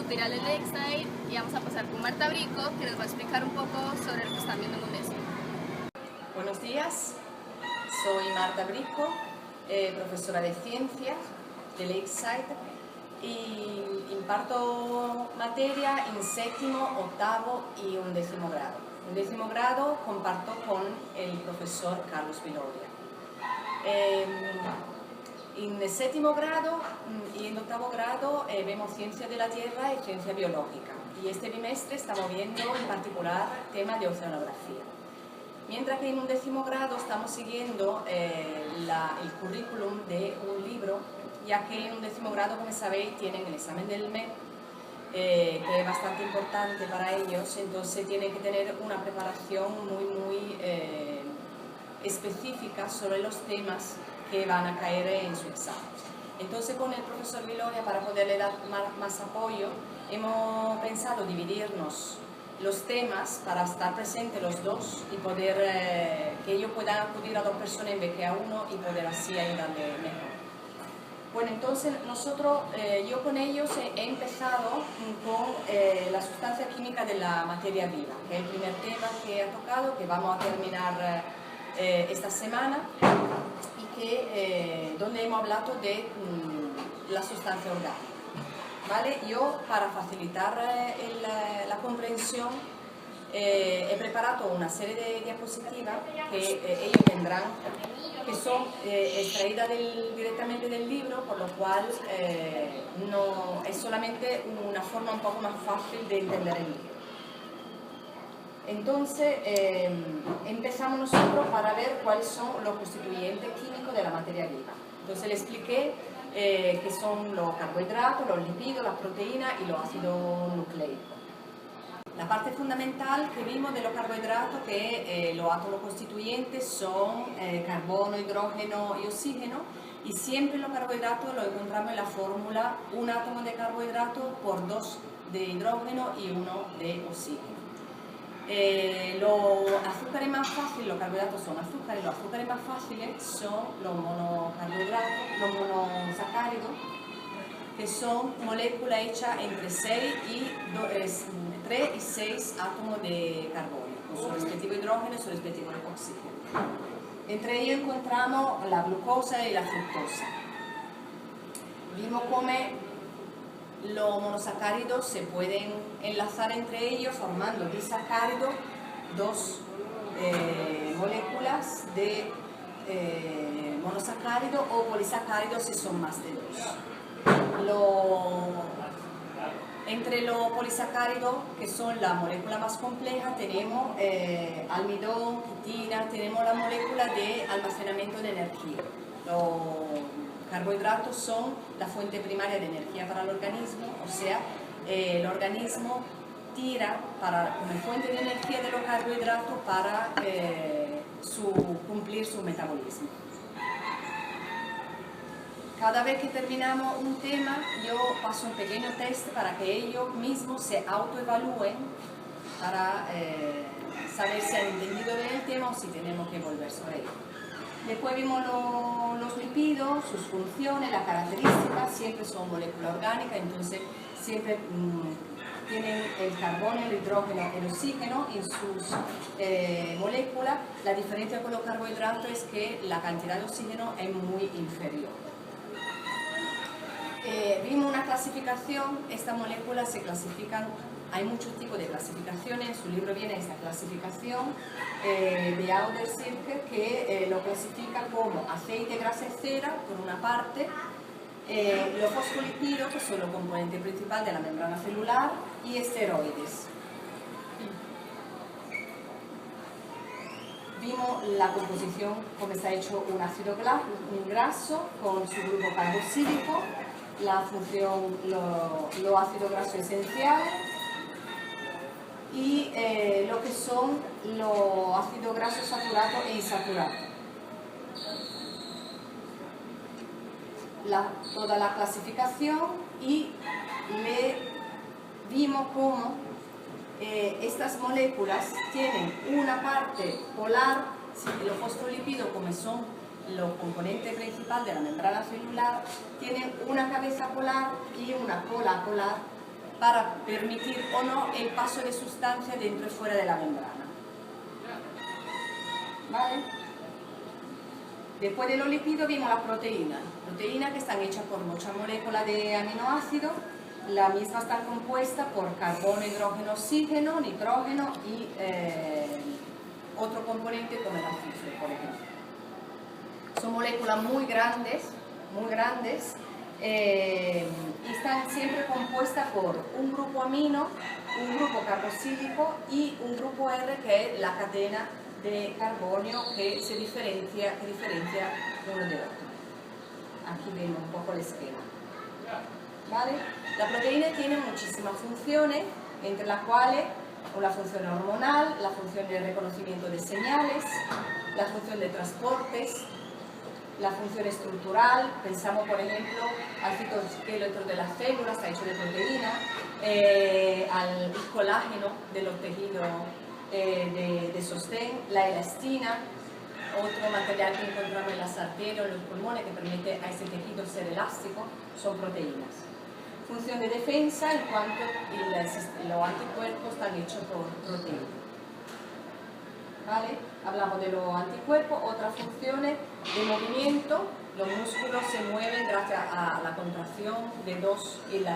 tutorial de Lakeside y vamos a pasar con Marta Brico, que nos va a explicar un poco sobre lo que están viendo en Undécimo. Buenos días, soy Marta Brico, profesora de Ciencias de Lakeside y imparto materia en séptimo, octavo y undécimo grado. En décimo grado comparto con el profesor Carlos Viloria. En el séptimo grado y en octavo grado vemos ciencia de la Tierra y ciencia biológica. Y este bimestre estamos viendo en particular tema de oceanografía. Mientras que en un décimo grado estamos siguiendo el currículum de un libro, ya que en un décimo grado, como sabéis, tienen el examen del MEP, que es bastante importante para ellos, entonces tienen que tener una preparación muy específica sobre los temas que van a caer en su examen. Entonces, con el profesor Viloria, para poderle dar más apoyo, hemos pensado dividirnos los temas para estar presentes los dos y poder que ellos puedan acudir a dos personas en vez que a uno y poder así ayudarle mejor. Bueno, entonces nosotros, yo con ellos he empezado con la sustancia química de la materia viva, que es el primer tema que he tocado, que vamos a terminar esta semana, y que, donde hemos hablado de la sustancia orgánica. ¿Vale? Yo, para facilitar la comprensión, he preparado una serie de diapositivas que ellos tendrán, que son extraídas directamente del libro, por lo cual no, es solamente una forma un poco más fácil de entender el libro. Entonces, empezamos nosotros para ver cuáles son los constituyentes químicos de la materia viva. Entonces le expliqué que son los carbohidratos, los lípidos, las proteínas y los ácidos nucleicos. La parte fundamental que vimos de los carbohidratos, que los átomos constituyentes son carbono, hidrógeno y oxígeno, y siempre los carbohidratos los encontramos en la fórmula: un átomo de carbohidrato por 2 de hidrógeno y 1 de oxígeno. Los azúcares más fáciles, los carbohidratos son azúcares, los azúcares más fáciles son los monocarbohidratos, los monosacáridos, que son moléculas hechas entre 3 y 6 átomos de carbono, con su respectivo hidrógeno y su respectivo oxígeno. Entre ellos encontramos la glucosa y la fructosa. Vimos cómo los monosacáridos se pueden enlazar entre ellos formando disacáridos, dos moléculas de monosacárido, o polisacáridos si son más de 2. Entre los polisacáridos, que son la molécula más compleja, tenemos almidón, quitina, tenemos la molécula de almacenamiento de energía. Los carbohidratos son la fuente primaria de energía para el organismo, o sea, el organismo tira como fuente de energía de los carbohidratos para cumplir su metabolismo. Cada vez que terminamos un tema, yo paso un pequeño test para que ellos mismos se autoevalúen para saber si han entendido bien el tema o si tenemos que volver sobre ello. Después vimos los lípidos, sus funciones, las características. Siempre son moléculas orgánicas, entonces siempre tienen el carbono, el hidrógeno, el oxígeno en sus moléculas. La diferencia con los carbohidratos es que la cantidad de oxígeno es muy inferior. Vimos una clasificación. Estas moléculas se clasifican, hay muchos tipos de clasificaciones. En su libro viene esta clasificación de Auder-Zirkel, que lo clasifica como aceite, grasa y cera, por una parte, los fosfolípidos, que son los componentes principales de la membrana celular, y esteroides. Vimos la composición, cómo está hecho un ácido graso con su grupo carboxílico, la función, los ácidos grasos esenciales, y lo que son los ácidos grasos saturados e insaturados. Toda la clasificación, y vimos cómo estas moléculas tienen una parte polar. Los fosfolípidos, como son los componentes principales de la membrana celular, tienen una cabeza polar y una cola polar para permitir o no el paso de sustancia dentro y fuera de la membrana. ¿Vale? Después de los lípidos vimos las proteínas que están hechas por muchas moléculas de aminoácidos. Las mismas están compuestas por carbono, hidrógeno, oxígeno, nitrógeno y otro componente como el azufre, por ejemplo. Son moléculas muy grandes y están siempre compuestas por un grupo amino, un grupo carboxílico y un grupo R, que es la cadena de carbonio que se diferencia uno de otro. Aquí vemos un poco el esquema. ¿Vale? La proteína tiene muchísimas funciones, entre las cuales la función hormonal, la función de reconocimiento de señales, la función de transportes, la función estructural. Pensamos, por ejemplo, al citoesqueleto de las células, está hecho de proteína, al colágeno de los tejidos de sostén, la elastina, otro material que encontramos en las arterias, en los pulmones, que permite a ese tejido ser elástico, son proteínas. Función de defensa, en cuanto los anticuerpos están hechos por proteínas. ¿Vale? Hablamos de los anticuerpos. Otras funciones de movimiento: los músculos se mueven gracias a la contracción de dos y el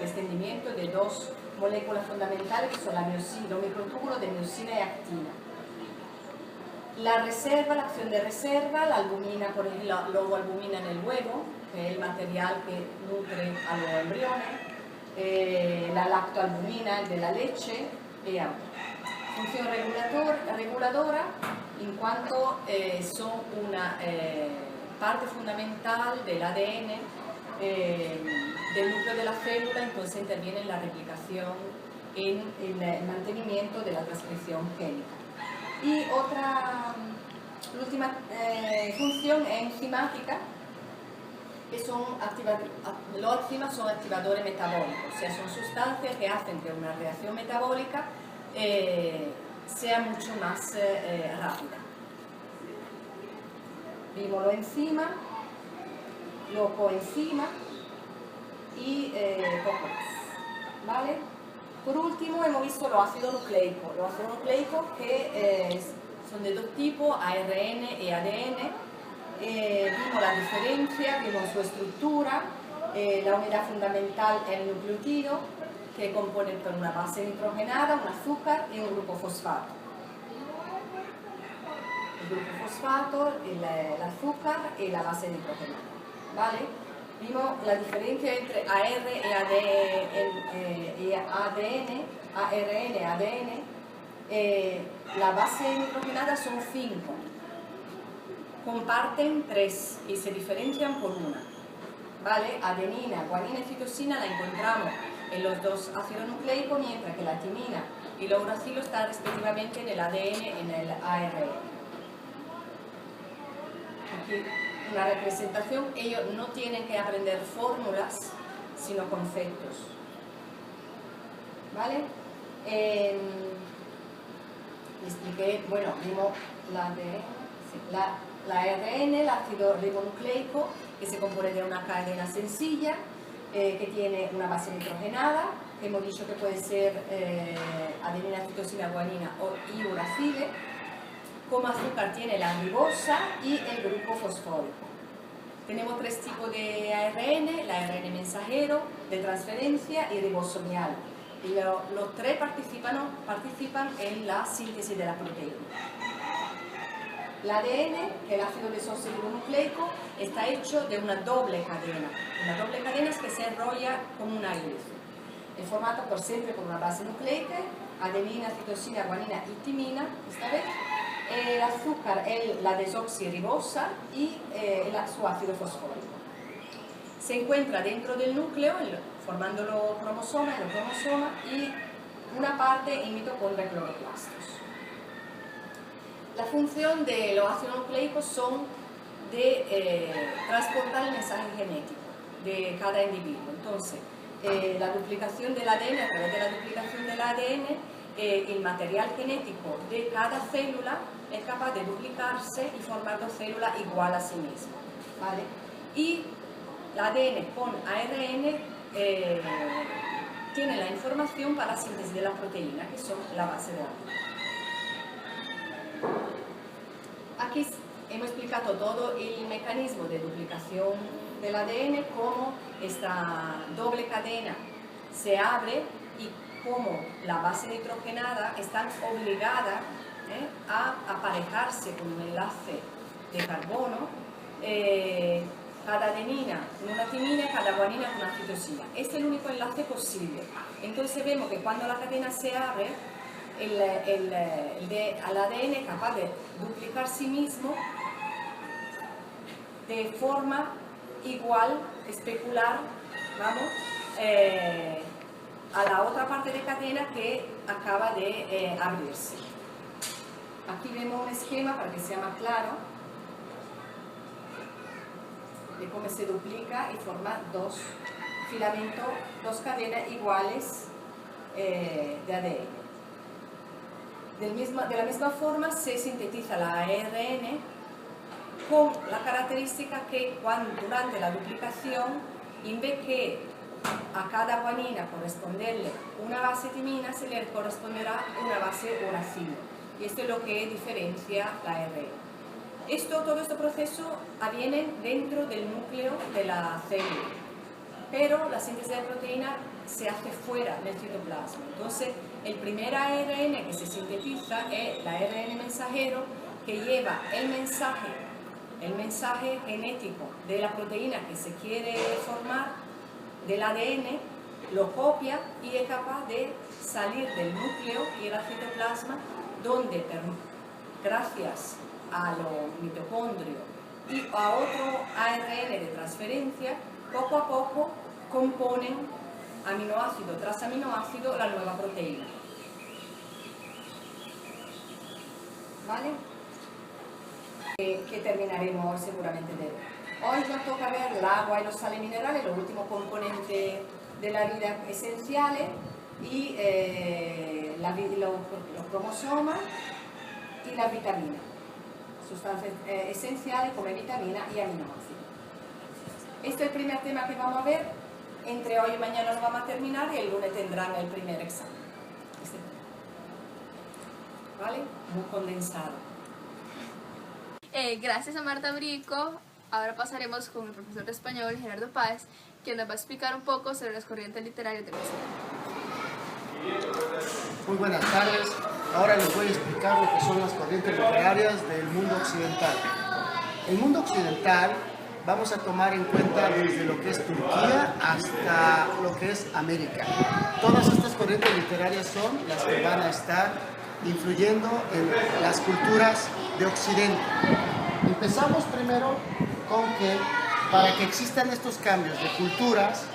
extendimiento de dos moléculas fundamentales, que son los microtúbulos de miosina y actina. La reserva, la acción de reserva, la albumina, por ejemplo, la logoalbumina en el huevo, que es el material que nutre a los embriones, la lactoalbumina, el de la leche, y otras. Función reguladora, en cuanto son una parte fundamental del ADN del núcleo de la célula, entonces interviene en la replicación, en el mantenimiento de la transcripción génica. Y la última función es enzimática, que los enzimas son activadores metabólicos, o sea, son sustancias que hacen que una reacción metabólica sea mucho más rápida. Vimos los enzimas, los coenzimas y poco más. ¿Vale? Por último, hemos visto los ácidos nucleicos. Los ácidos nucleicos que son de dos tipos, ARN y ADN. Vimos la diferencia, vimos su estructura, la unidad fundamental es el nucleótido, que compone por una base nitrogenada, un azúcar y un grupo fosfato. El grupo fosfato, el azúcar y la base nitrogenada. ¿Vale? Vimos la diferencia entre ARN y ADN. La base nitrogenada son 5. Comparten 3 y se diferencian por una. ¿Vale? Adenina, guanina y citosina la encontramos en los dos ácidos nucleicos, mientras que la timina y la uracilo están respectivamente en el ADN y en el ARN. Aquí una representación. Ellos no tienen que aprender fórmulas, sino conceptos. ¿Vale? Expliqué, bueno, vimos la ARN, el ácido ribonucleico, que se compone de una cadena sencilla, que tiene una base nitrogenada, que hemos dicho que puede ser adenina, citosina, guanina y uracile. Como azúcar tiene la ribosa y el grupo fosfórico. Tenemos 3 tipos de ARN: el ARN mensajero, de transferencia y ribosomial. Y los 3 participan en la síntesis de la proteína. El ADN, que es el ácido desoxirribonucleico, está hecho de una doble cadena. Una doble cadena es que se enrolla como una hélice. Es formado siempre por una base nucleica, adenina, citosina, guanina y timina, esta vez. El azúcar es la desoxirribosa y su ácido fosfórico. Se encuentra dentro del núcleo, formando los cromosomas, y una parte en mitocondria y cloroplastos. La función de los ácidos nucleicos son de transportar el mensaje genético de cada individuo. Entonces, la duplicación del ADN, a través de la duplicación del ADN, el material genético de cada célula es capaz de duplicarse y formar 2 células igual a sí mismas, ¿vale? Y el ADN con ARN tienen la información para la síntesis de la proteína, que son la base de ADN. Aquí hemos explicado todo el mecanismo de duplicación del ADN, cómo esta doble cadena se abre y cómo la base nitrogenada está obligada a aparejarse con un enlace de carbono, cada adenina con una timina, cada guanina con una citosina. Este es el único enlace posible. Entonces vemos que cuando la cadena se abre, el ADN es capaz de duplicar sí mismo de forma igual, especular, vamos, a la otra parte de cadena que acaba de abrirse. Aquí vemos un esquema para que sea más claro de cómo se duplica y forma dos filamentos, dos cadenas iguales de ADN. De la misma forma se sintetiza la ARN con la característica que durante la duplicación, en vez que a cada guanina corresponderle una base timina, se le corresponderá una base uracilo. Y esto es lo que diferencia la ARN. Todo este proceso aviene dentro del núcleo de la célula, pero la síntesis de proteína se hace fuera del citoplasma. Entonces, el primer ARN que se sintetiza es el ARN mensajero, que lleva el mensaje genético de la proteína que se quiere formar del ADN, lo copia y es capaz de salir del núcleo y el citoplasma, donde gracias a los mitocondrios y a otro ARN de transferencia, poco a poco componen aminoácido tras aminoácido la nueva proteína. ¿Vale? Que terminaremos seguramente de ver. Hoy nos toca ver el agua y los sales minerales, los últimos componentes de la vida esenciales, y los cromosomas y las vitaminas, sustancias esenciales como vitamina y aminoácidos. Este es el primer tema que vamos a ver. Entre hoy y mañana lo vamos a terminar y el lunes tendrán el primer examen. ¿Vale? Muy condensado. Gracias a Marta Brico. Ahora pasaremos con el profesor de español, Gerardo Páez, quien nos va a explicar un poco sobre las corrientes literarias de Occidente. Muy buenas tardes. Ahora les voy a explicar lo que son las corrientes literarias del mundo occidental. El mundo occidental vamos a tomar en cuenta desde lo que es Turquía hasta lo que es América. Todas estas corrientes literarias son las que van a estar influyendo en las culturas de Occidente. Empezamos primero con que para que existan estos cambios de culturas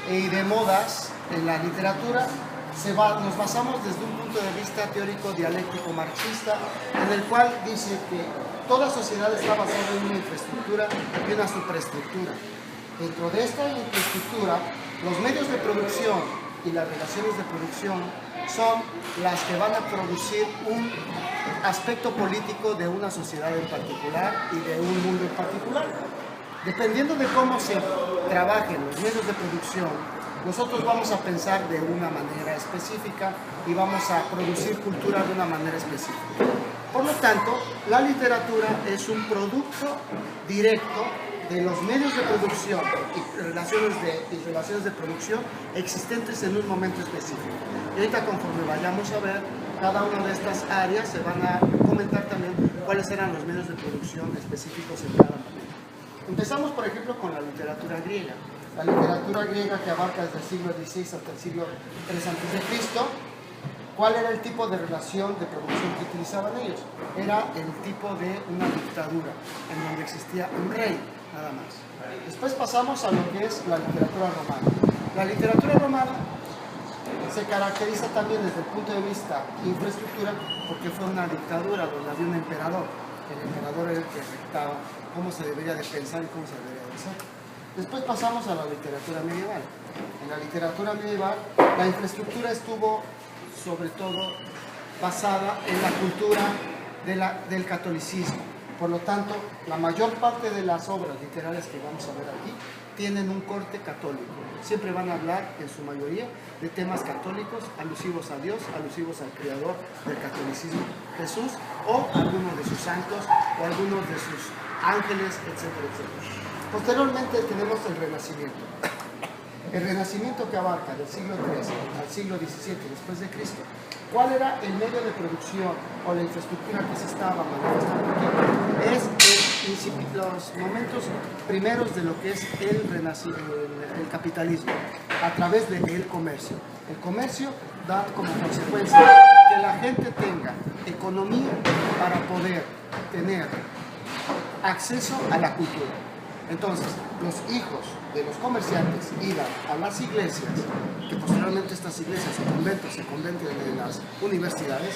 y de modas en la literatura, nos basamos desde un punto de vista teórico dialéctico marxista, en el cual dice que toda sociedad está basada en una infraestructura y una superestructura. Dentro de esta infraestructura, los medios de producción y las relaciones de producción son las que van a producir un aspecto político de una sociedad en particular y de un mundo en particular. Dependiendo de cómo se trabajen los medios de producción, nosotros vamos a pensar de una manera específica y vamos a producir cultura de una manera específica. Por lo tanto, la literatura es un producto directo de los medios de producción y relaciones de producción existentes en un momento específico. Y ahorita, conforme vayamos a ver cada una de estas áreas, se van a comentar también cuáles eran los medios de producción específicos en cada momento. Empezamos, por ejemplo, con la literatura griega. La literatura griega, que abarca desde el siglo XVI hasta el siglo III a.C., ¿cuál era el tipo de relación de producción que utilizaban ellos? Era el tipo de una dictadura, en donde existía un rey, nada más. Después pasamos a lo que es la literatura romana. La literatura romana se caracteriza también desde el punto de vista de infraestructura, porque fue una dictadura donde había un emperador. El emperador era el que dictaba cómo se debería de pensar y cómo se debería de hacer. Después pasamos a la literatura medieval. En la literatura medieval, la infraestructura estuvo sobre todo basada en la cultura del catolicismo. Por lo tanto, la mayor parte de las obras literarias que vamos a ver aquí tienen un corte católico. siempre van a hablar, en su mayoría, de temas católicos, alusivos a Dios, alusivos al creador del catolicismo, Jesús, o algunos de sus santos, o algunos de sus ángeles, etcétera, etcétera. Posteriormente tenemos el Renacimiento. El Renacimiento que abarca del siglo XIII al siglo XVII después de Cristo. ¿Cuál era el medio de producción o la infraestructura que se estaba manifestando aquí? Es los momentos primeros de lo que es el capitalismo, a través del comercio. El comercio da como consecuencia que la gente tenga economía para poder tener acceso a la cultura. Entonces, los hijos de los comerciantes iban a las iglesias, que posteriormente estas iglesias o conventos se convierten en las universidades,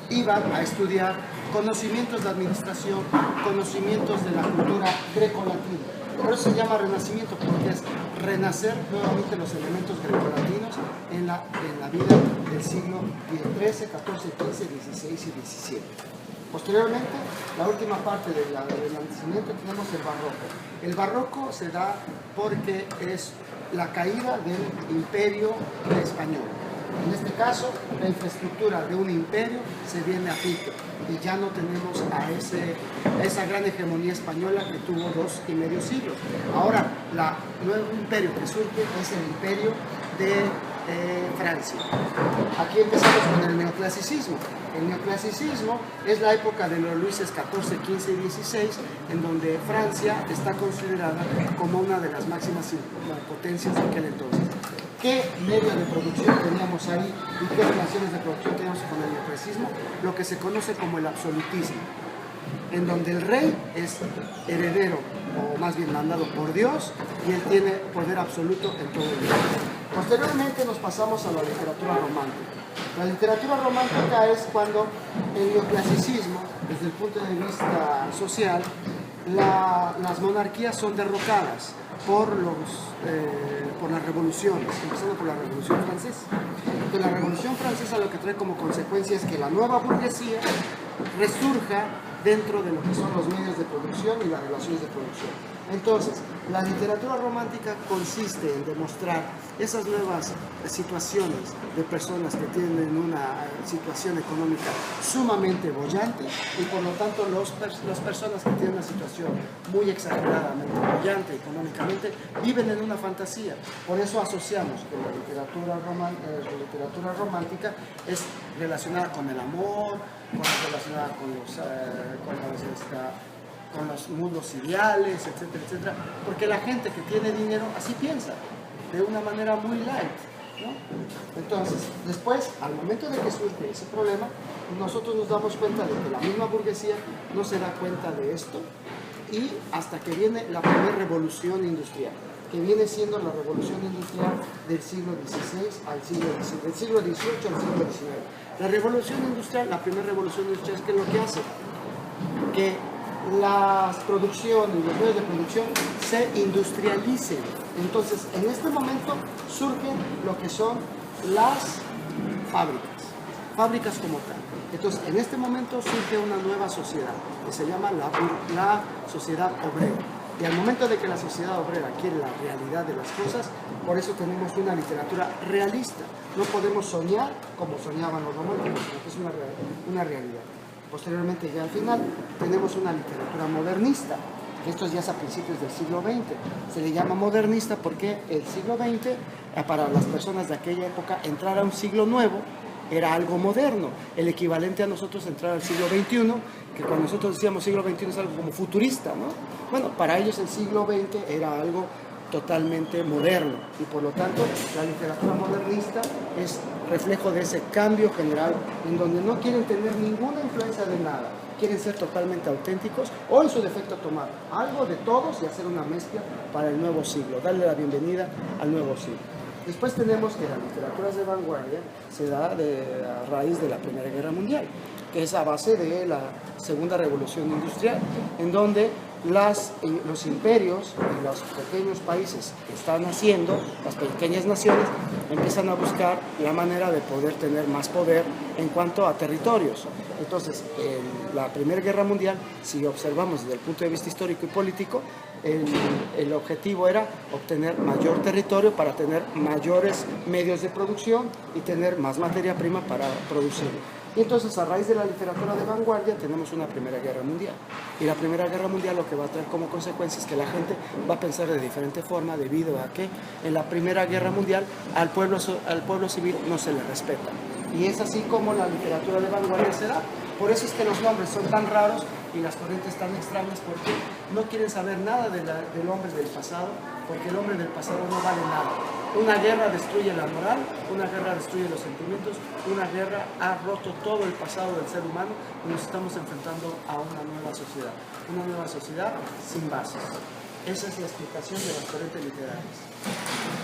iban a estudiar conocimientos de administración, conocimientos de la cultura greco-latina. Por eso se llama Renacimiento, porque es renacer nuevamente los elementos grecolatinos en la vida del siglo XIII, XIV, XV, XVI y XVII. Posteriormente, la última parte del Renacimiento, tenemos el Barroco. El Barroco se da porque es la caída del imperio español. En este caso, la infraestructura de un imperio se viene a pique y ya no tenemos a esa gran hegemonía española que tuvo 2,5 siglos. Ahora, el nuevo imperio que surge es el imperio de Francia. Aquí empezamos con el neoclasicismo. El neoclasicismo es la época de los Luises XIV, XV y XVI, en donde Francia está considerada como una de las máximas potencias de aquel entonces. ¿Qué medio de producción teníamos ahí y qué relaciones de producción teníamos con el neoclasicismo? Lo que se conoce como el absolutismo, en donde el rey es heredero, o más bien mandado por Dios, y él tiene poder absoluto en todo el mundo. Posteriormente nos pasamos a la literatura romántica. La literatura romántica es cuando el neoclasicismo, desde el punto de vista social, las monarquías son derrocadas por las revoluciones, empezando por la Revolución Francesa. Entonces, la Revolución Francesa lo que trae como consecuencia es que la nueva burguesía resurja dentro de lo que son los medios de producción y las relaciones de producción. Entonces, la literatura romántica consiste en demostrar esas nuevas situaciones de personas que tienen una situación económica sumamente boyante y por lo tanto las personas que tienen una situación muy exageradamente boyante económicamente viven en una fantasía. Por eso asociamos que la literatura romántica es relacionada con el amor, relacionada con los mundos ideales, etcétera, etcétera, porque la gente que tiene dinero así piensa, de una manera muy light, ¿no? Entonces, después, al momento de que surge ese problema, nosotros nos damos cuenta de que la misma burguesía no se da cuenta de esto, y hasta que viene la primera revolución industrial, que viene siendo la revolución industrial del siglo XVI al siglo XIX, del siglo XVIII al siglo XIX. La revolución industrial, la primera revolución industrial, ¿qué es lo que hace? Que las producciones y los medios de producción se industrialicen. Entonces, en este momento surgen lo que son las fábricas como tal. Entonces, en este momento surge una nueva sociedad que se llama la sociedad obrera. Y al momento de que la sociedad obrera quiere la realidad de las cosas, por eso tenemos una literatura realista. No podemos soñar como soñaban los románticos, sino que es una realidad. Posteriormente, ya al final, tenemos una literatura modernista, que esto ya es a principios del siglo XX. Se le llama modernista porque el siglo XX, para las personas de aquella época, entrar a un siglo nuevo era algo moderno. El equivalente a nosotros entrar al siglo XXI, que cuando nosotros decíamos siglo XXI es algo como futurista, ¿no? Bueno, para ellos el siglo XX era algo totalmente moderno y por lo tanto la literatura modernista es reflejo de ese cambio general en donde no quieren tener ninguna influencia de nada, quieren ser totalmente auténticos o en su defecto tomar algo de todos y hacer una mezcla para el nuevo siglo, darle la bienvenida al nuevo siglo. Después tenemos que las literaturas de vanguardia se da a raíz de la Primera Guerra Mundial, que es a base de la Segunda Revolución Industrial, en donde los imperios y los pequeños países que están naciendo, las pequeñas naciones, empiezan a buscar la manera de poder tener más poder en cuanto a territorios. Entonces, en la Primera Guerra Mundial, si observamos desde el punto de vista histórico y político, el objetivo era obtener mayor territorio para tener mayores medios de producción y tener más materia prima para producir. Y entonces, a raíz de la literatura de vanguardia, tenemos una Primera Guerra Mundial. Y la Primera Guerra Mundial lo que va a traer como consecuencia es que la gente va a pensar de diferente forma, debido a que en la Primera Guerra Mundial al pueblo civil no se le respeta. Y es así como la literatura de vanguardia se da. Por eso es que los nombres son tan raros y las corrientes tan extrañas, porque no quieren saber nada del hombre del pasado, porque el hombre del pasado no vale nada. Una guerra destruye la moral, una guerra destruye los sentimientos, una guerra ha roto todo el pasado del ser humano y nos estamos enfrentando a una nueva sociedad sin bases. Esa es la explicación de las corrientes literarias.